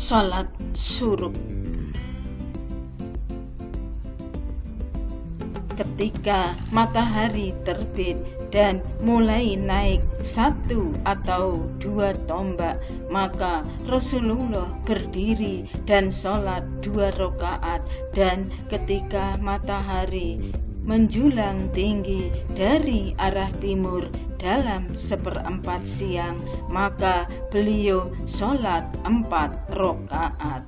Salat Syuruk. Ketika matahari terbit dan mulai naik 1 atau 2 tombak, maka Rasulullah berdiri dan sholat 2 rakaat. Dan ketika matahari menjulang tinggi dari arah timur dalam 1/4 siang, maka beliau sholat 4 rakaat.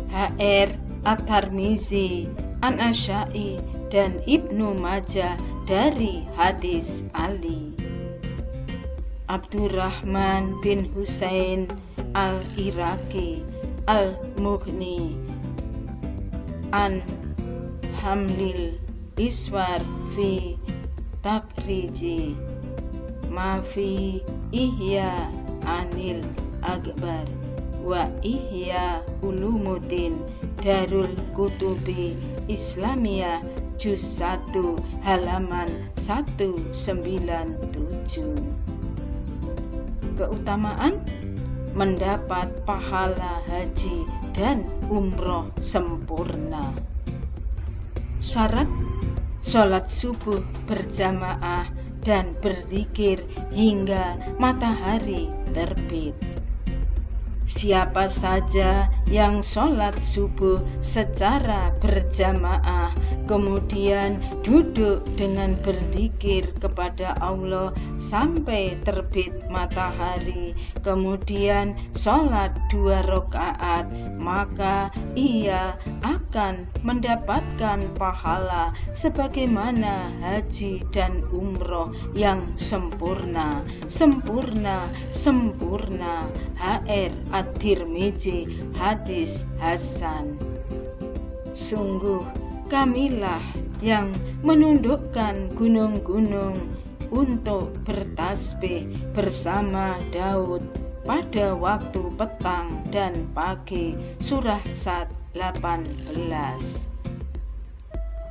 H.R. At-Tirmizi, An-Nasa'i, dan Ibnu Majah dari hadis Ali. Abdurrahman bin Husain al-Iraqi al-Mughni an Hamlil Iswar fi Takriji Mafi Ihya Anil Akbar wa Ihya Ulumuddin Darul Kutubi Islamiyah Juz 1 halaman 197. Keutamaan mendapat pahala haji dan umroh sempurna. Syarat sholat subuh berjamaah dan berzikir hingga matahari terbit. Siapa saja yang sholat subuh secara berjamaah, kemudian duduk dengan berzikir kepada Allah sampai terbit matahari, kemudian sholat 2 rakaat, maka ia akan mendapatkan pahala sebagaimana haji dan umroh yang sempurna. H.R. At-Tirmizi, hadis Hasan. Sungguh kamilah yang menundukkan gunung-gunung untuk bertasbih bersama Daud pada waktu petang dan pagi. Surah Sad 18.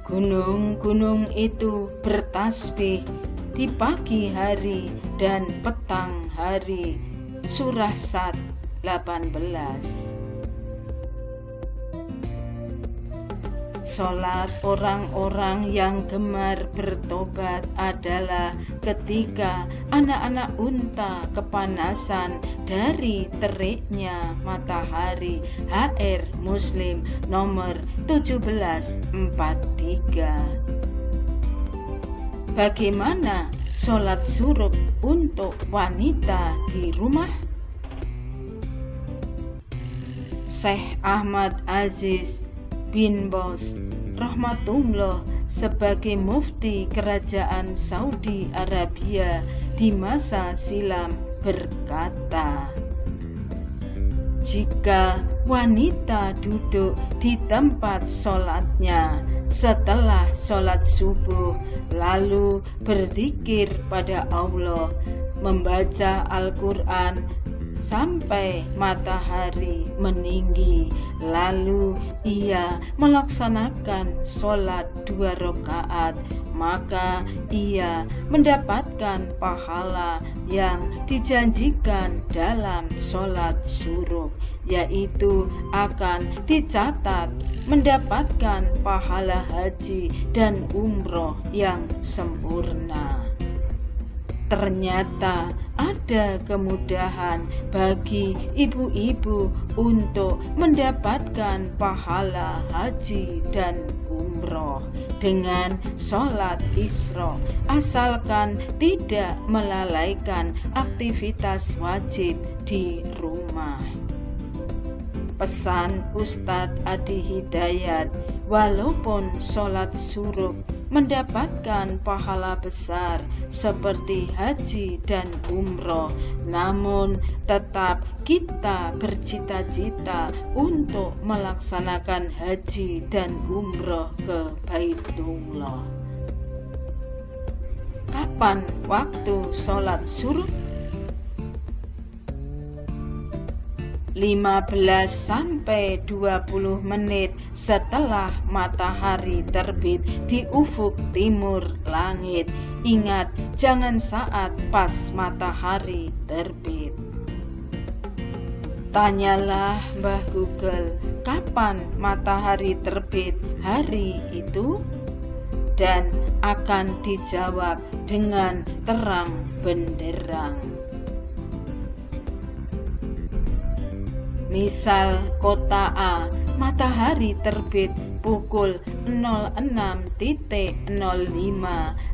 Gunung-gunung itu bertasbih di pagi hari dan petang hari. Surah Sad 18. Sholat orang-orang yang gemar bertobat adalah ketika anak-anak unta kepanasan dari teriknya matahari. H.R. Muslim nomor 1743. Bagaimana sholat syuruk untuk wanita di rumah? Syekh Ahmad Aziz bin Baz rahmatullah sebagai mufti kerajaan Saudi Arabia di masa silam berkata, jika wanita duduk di tempat sholatnya setelah sholat subuh, lalu berzikir pada Allah, membaca Al-Quran sampai matahari meninggi, lalu ia melaksanakan sholat 2 rakaat, maka ia mendapatkan pahala yang dijanjikan dalam sholat syuruk, yaitu akan dicatat mendapatkan pahala haji dan umroh yang sempurna. Ternyata ada kemudahan bagi ibu-ibu untuk mendapatkan pahala haji dan umroh dengan sholat Isra, asalkan tidak melalaikan aktivitas wajib di rumah. Pesan Ustadz Adi Hidayat, walaupun sholat syuruk mendapatkan pahala besar seperti haji dan umroh, namun tetap kita bercita-cita untuk melaksanakan haji dan umroh ke Baitullah. Kapan waktu sholat syuruk? 15-20 menit setelah matahari terbit di ufuk timur langit. Ingat, jangan saat pas matahari terbit. Tanyalah Mbah Google, kapan matahari terbit hari itu? Dan akan dijawab dengan terang benderang. Misal kota A, matahari terbit pukul 06.05,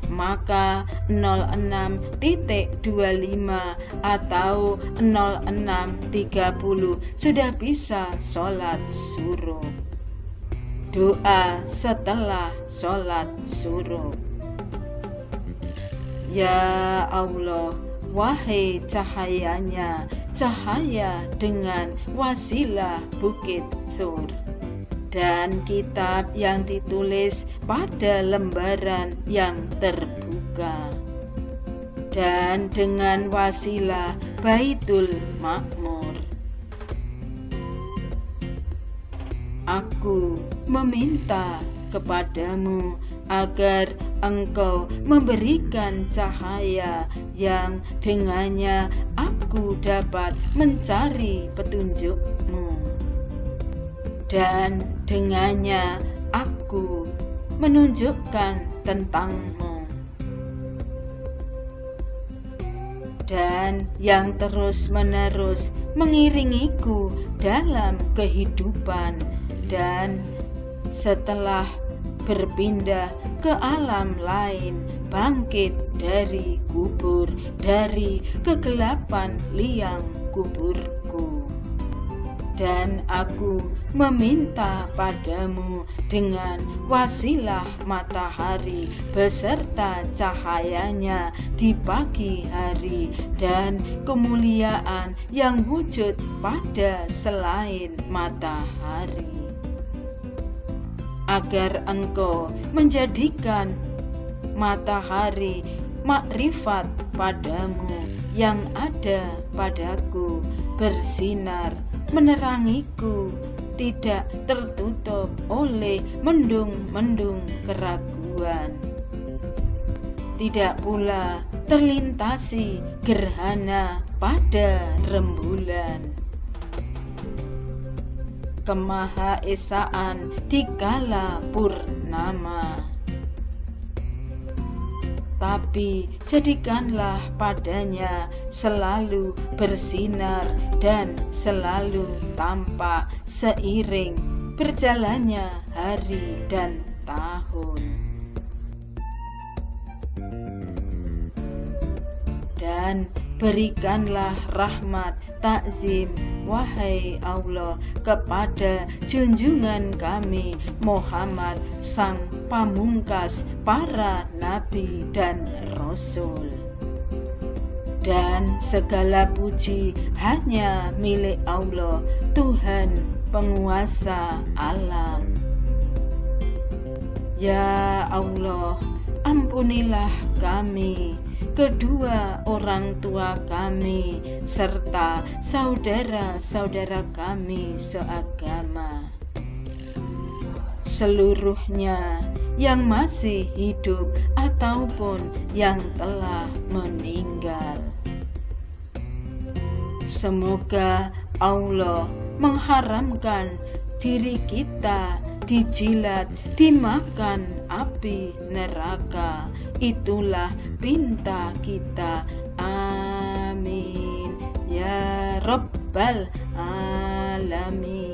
maka 06.25 atau 06.30 sudah bisa sholat suruh. Doa setelah sholat suruh. Ya Allah, wahai cahayanya, cahaya dengan wasilah Bukit Tsur, dan kitab yang ditulis pada lembaran yang terbuka, dan dengan wasilah Baitul Makmur. Aku meminta kepadamu agar Engkau memberikan cahaya yang dengannya aku dapat mencari petunjuk-Mu, dan dengannya aku menunjukkan tentang-Mu, dan yang terus-menerus mengiringiku dalam kehidupan, dan setelah berpindah ke alam lain, bangkit dari kubur, dari kegelapan liang kuburku. Dan aku meminta padamu dengan wasilah matahari beserta cahayanya di pagi hari, dan kemuliaan yang wujud pada selain matahari, agar Engkau menjadikan matahari makrifat padamu yang ada padaku bersinar menerangiku, tidak tertutup oleh mendung-mendung keraguan, tidak pula terlintasi gerhana pada rembulan. Kemahaesaan dikala purnama, tapi jadikanlah padanya selalu bersinar dan selalu tampak seiring berjalannya hari dan tahun. Dan berikanlah rahmat takzim, wahai Allah, kepada junjungan kami Muhammad, sang pamungkas para nabi dan rasul. Dan segala puji hanya milik Allah, Tuhan penguasa alam. Ya Allah, ampunilah kami, kedua orang tua kami, serta saudara-saudara kami seagama, seluruhnya yang masih hidup ataupun yang telah meninggal. Semoga Allah mengharamkan diri kita dijilat, dimakan api neraka. Itulah pinta kita. Amin ya Rabbal Alamin.